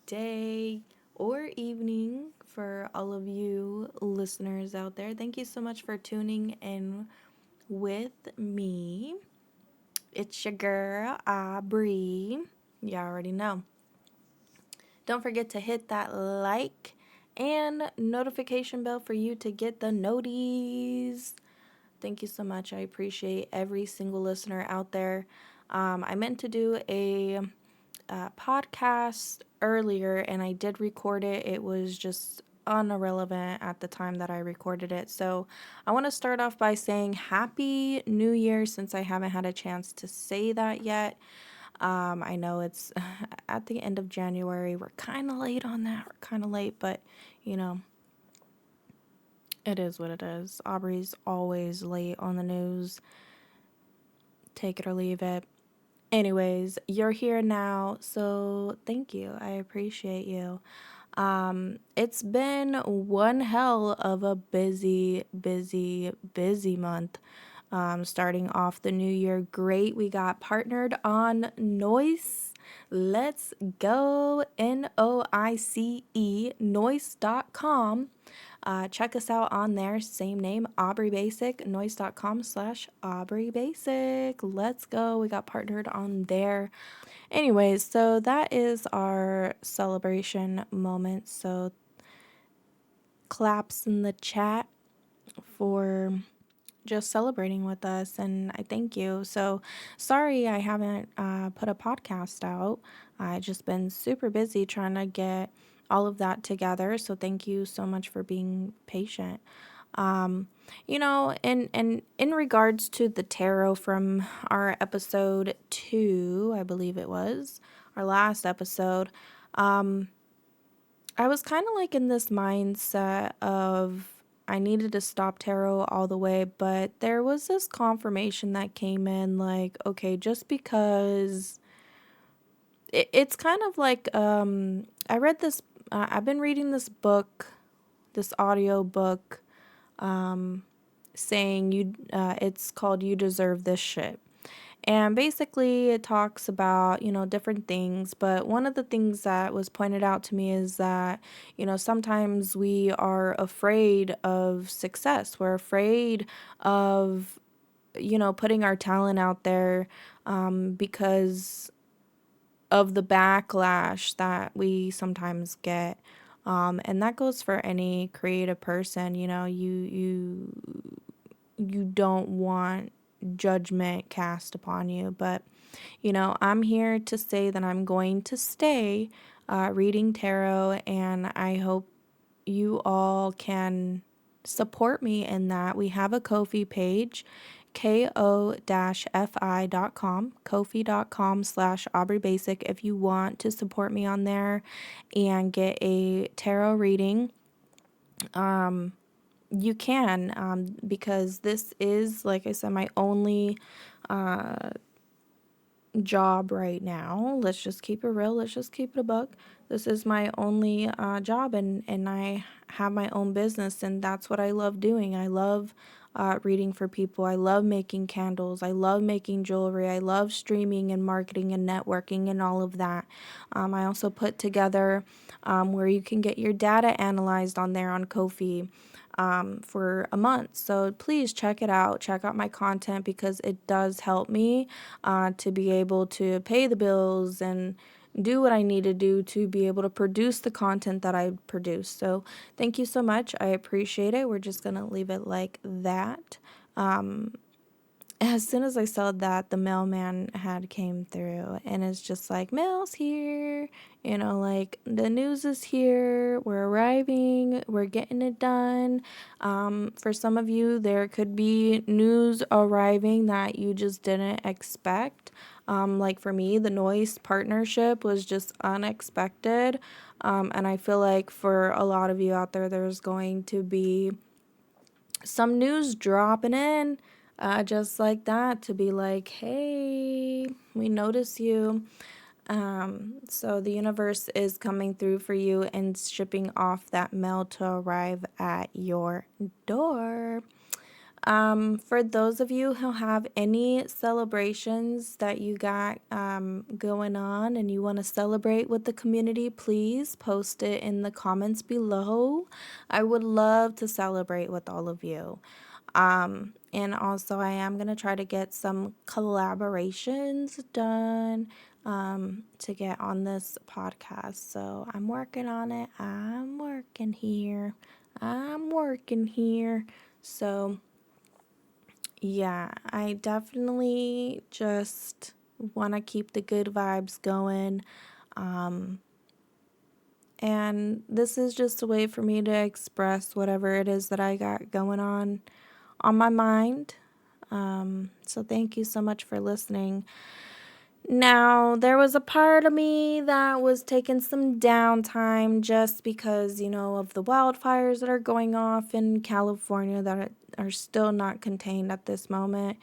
day or evening for all of you listeners out there. Thank you so much for tuning in with me. It's your girl, Aubrey. You already know. Don't forget to hit that like and notification bell for you to get the noties. Thank you so much. I appreciate every single listener out there. I meant to do a podcast earlier and I did record it. It was just irrelevant at the time that I recorded it. So I want to start off by saying Happy New Year since I haven't had a chance to say that yet. I know it's at the end of January. We're kind of late on that. We're kind of late, but you know, it is what it is. Aubrey's always late on the news. Take it or leave it. Anyways, you're here now, so thank you. I appreciate you. It's been one hell of a busy, busy, busy month. Starting off the new year great. We got partnered on Noice. Let's go. Noice, noice.com. Check us out on there. Same name, AubreyBASSic, noice.com/AubreyBASSic. Let's go. We got partnered on there. Anyways, so that is our celebration moment. So claps in the chat for just celebrating with us, and I thank you. So sorry I haven't put a podcast out. I've just been super busy trying to get all of that together, so thank you so much for being patient. In regards to the tarot from our episode 2, I believe it was our last episode, I was kind of like in this mindset of I needed to stop tarot all the way, but there was this confirmation that came in like, okay, just because it's kind of like, I read this, I've been reading this book, this audio book, saying it's called You Deserve This Shit. And basically, it talks about, different things. But one of the things that was pointed out to me is that, sometimes we are afraid of success. We're afraid of, putting our talent out there because of the backlash that we sometimes get. And that goes for any creative person. You don't want judgment cast upon you, but I'm here to say that I'm going to stay reading tarot, and I hope you all can support me in that. We have a Ko-fi page, ko-fi.com, kofi.com/AubreyBASSic if you want to support me on there and get a tarot reading. You can, because this is, like I said, my only job right now. Let's just keep it real. Let's just keep it a buck. This is my only job, and I have my own business, and that's what I love doing. I love reading for people. I love making candles. I love making jewelry. I love streaming and marketing and networking and all of that. I also put together where you can get your data analyzed on there on Ko-fi. For a month. So please check it out. Check out my content because it does help me to be able to pay the bills and do what I need to do to be able to produce the content that I produce. So thank you so much. I appreciate it. We're just going to leave it like that. As soon as I said that, the mailman had came through, and it's just like, mail's here, like the news is here, we're arriving, we're getting it done. For some of you, there could be news arriving that you just didn't expect. Like for me, the Noice partnership was just unexpected. And I feel like for a lot of you out there, there's going to be some news dropping in just like that to be like, hey, we notice you. So the universe is coming through for you and shipping off that mail to arrive at your door. For those of you who have any celebrations that you got going on and you want to celebrate with the community, please post it in the comments below. I would love to celebrate with all of you. And also, I am going to try to get some collaborations done to get on this podcast. So I'm working on it. I'm working here. So yeah, I definitely just want to keep the good vibes going. And this is just a way for me to express whatever it is that I got going on my mind. So thank you so much for listening. Now, there was a part of me that was taking some downtime just because, of the wildfires that are going off in California that are still not contained at this moment.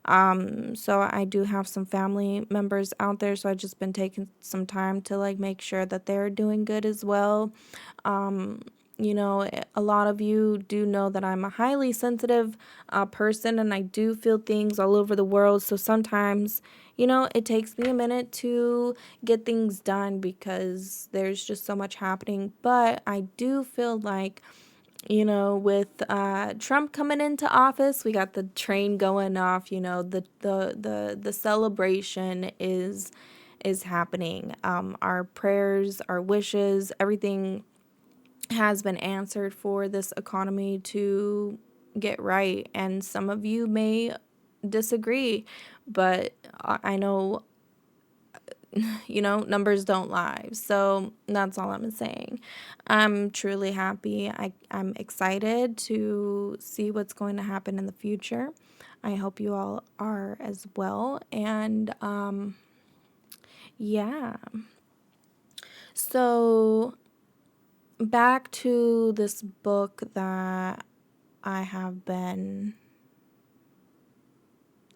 So I do have some family members out there, so I've just been taking some time to make sure that they're doing good as well. A lot of you do know that I'm a highly sensitive person, and I do feel things all over the world. So sometimes, it takes me a minute to get things done because there's just so much happening. But I do feel like, with Trump coming into office, we got the train going off. The celebration is happening. Our prayers, our wishes, everything has been answered for this economy to get right. And some of you may disagree, but I know, numbers don't lie. So that's all I'm saying. I'm truly happy. I'm excited to see what's going to happen in the future. I hope you all are as well. And yeah. So back to this book that I have been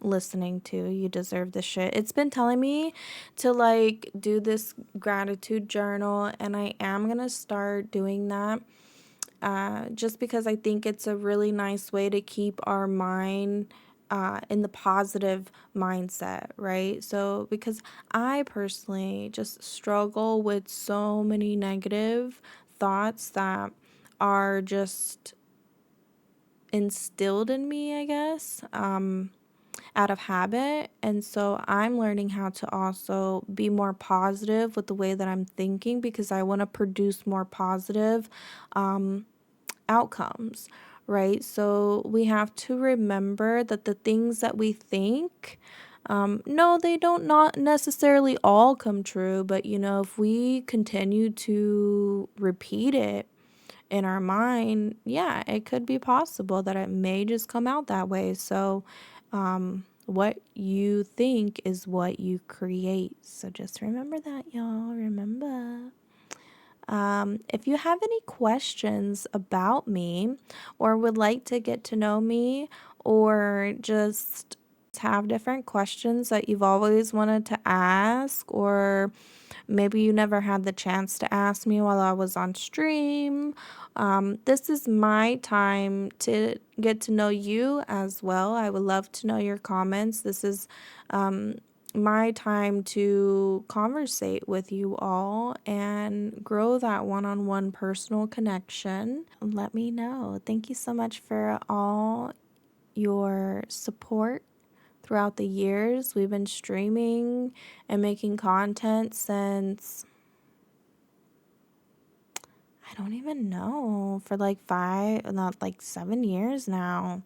listening to, You Deserve This Shit. It's been telling me to do this gratitude journal, and I am gonna start doing that just because I think it's a really nice way to keep our mind in the positive mindset, right? So, because I personally just struggle with so many negative thoughts that are just instilled in me, I guess, out of habit. And so I'm learning how to also be more positive with the way that I'm thinking because I want to produce more positive outcomes, right? So we have to remember that the things that we think, no, they don't not necessarily all come true, but if we continue to repeat it in our mind, yeah, it could be possible that it may just come out that way. So, what you think is what you create. So just remember that, y'all. Remember. If you have any questions about me or would like to get to know me or just have different questions that you've always wanted to ask, or maybe you never had the chance to ask me while I was on stream, this is my time to get to know you as well. I would love to know your comments. This is my time to conversate with you all and grow that one-on-one personal connection. Let me know. Thank you so much for all your support throughout the years. We've been streaming and making content since, I don't even know, for not 7 years now.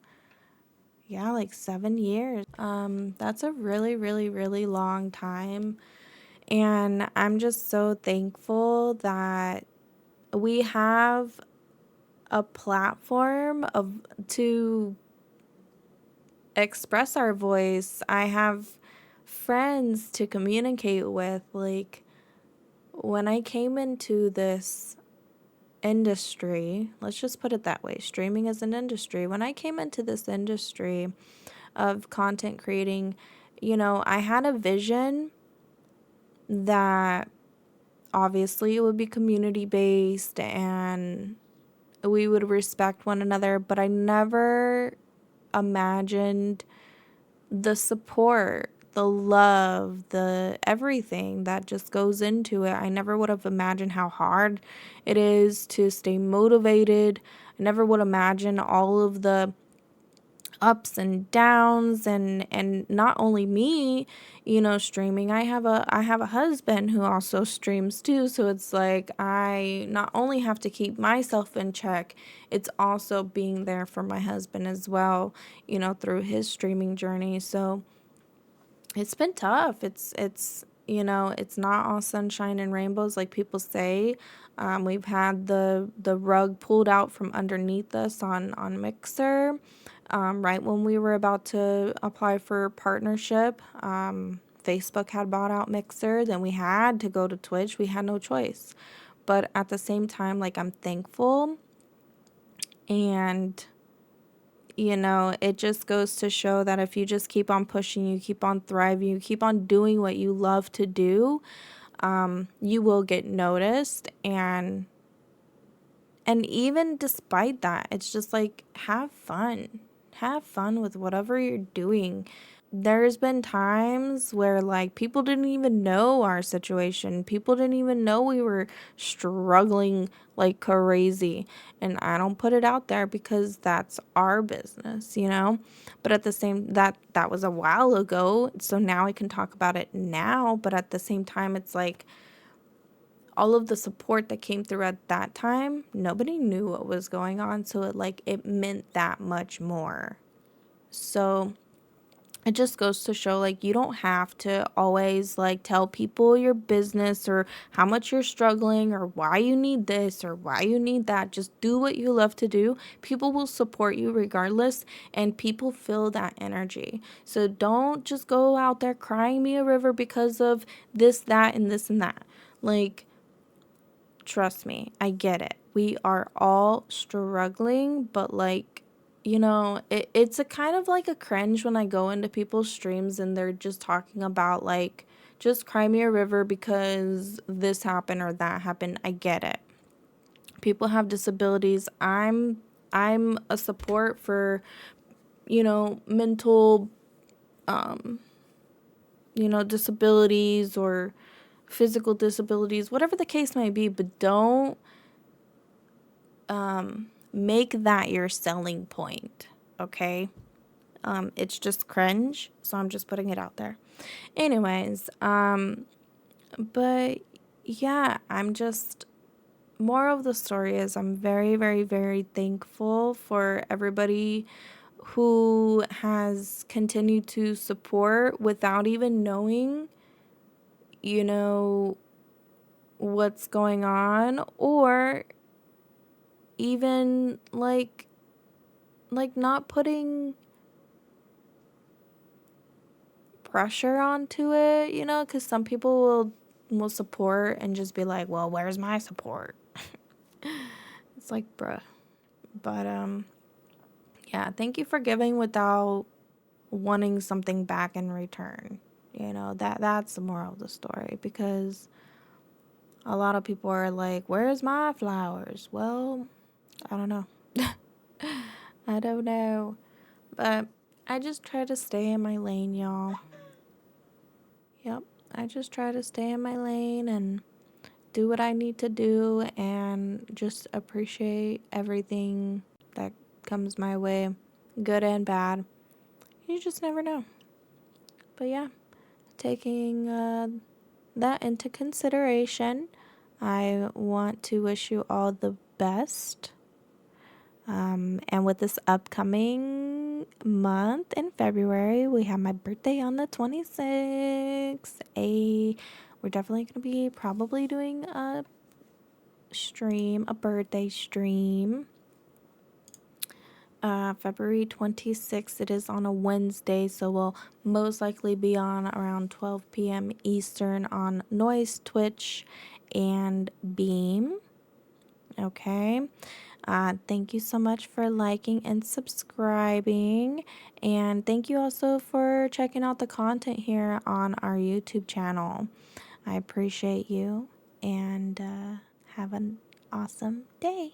Yeah, 7 years. That's a really, really, really long time. And I'm just so thankful that we have a platform to express our voice. I have friends to communicate with. When I came into this industry, let's just put it that way, streaming is an industry. When I came into this industry of content creating, I had a vision that obviously it would be community based and we would respect one another, but I never imagined the support, the love, the everything that just goes into it. I never would have imagined how hard it is to stay motivated. I never would imagine all of the ups and downs, and not only me, streaming. I have a husband who also streams too, so it's like I not only have to keep myself in check, it's also being there for my husband as well, through his streaming journey. So it's been tough. It's not all sunshine and rainbows like people say. We've had the rug pulled out from underneath us on Mixer, right when we were about to apply for partnership. Facebook had bought out Mixer, then we had to go to Twitch. We had no choice. But at the same time, like, I'm thankful, and it just goes to show that if you just keep on pushing, you keep on thriving, you keep on doing what you love to do, you will get noticed. And even despite that, it's just like, have fun. Have fun with whatever you're doing. There's been times where, like, people didn't even know our situation. People didn't even know we were struggling like crazy. And I don't put it out there because that's our business. But at the same, that was a while ago. So now I can talk about it now. But at the same time, it's like, all of the support that came through at that time, nobody knew what was going on. So it meant that much more. So it just goes to show, like, you don't have to always, like, tell people your business or how much you're struggling or why you need this or why you need that. Just do what you love to do. People will support you regardless, and people feel that energy. So don't just go out there crying me a river because of this, that, and this and that. Like, trust me, I get it. We are all struggling, but, like, it's a kind of like a cringe when I go into people's streams and they're just talking about, like, just cry me a river because this happened or that happened. I get it. People have disabilities. I'm a support for, mental, disabilities or physical disabilities, whatever the case may be, but don't make that your selling point, okay? It's just cringe, so I'm just putting it out there. Anyways, but yeah, I'm just, more of the story is I'm very, very, very thankful for everybody who has continued to support without even knowing, what's going on, or even like not putting pressure onto it, because some people will support and just be like, well, where's my support? It's like, bruh. But yeah, thank you for giving without wanting something back in return. That's the moral of the story, because a lot of people are like, where's my flowers? Well, I don't know. I don't know. But I just try to stay in my lane, y'all. Yep. I just try to stay in my lane and do what I need to do and just appreciate everything that comes my way, good and bad. You just never know. But yeah, taking that into consideration, I want to wish you all the best. And with this upcoming month in February, we have my birthday on the 26th. We're definitely going to be probably doing a birthday stream. February 26th, it is on a Wednesday, so we'll most likely be on around 12 p.m. Eastern on Noice, Twitch, and Beam. Okay. Thank you so much for liking and subscribing. And thank you also for checking out the content here on our YouTube channel. I appreciate you, and have an awesome day.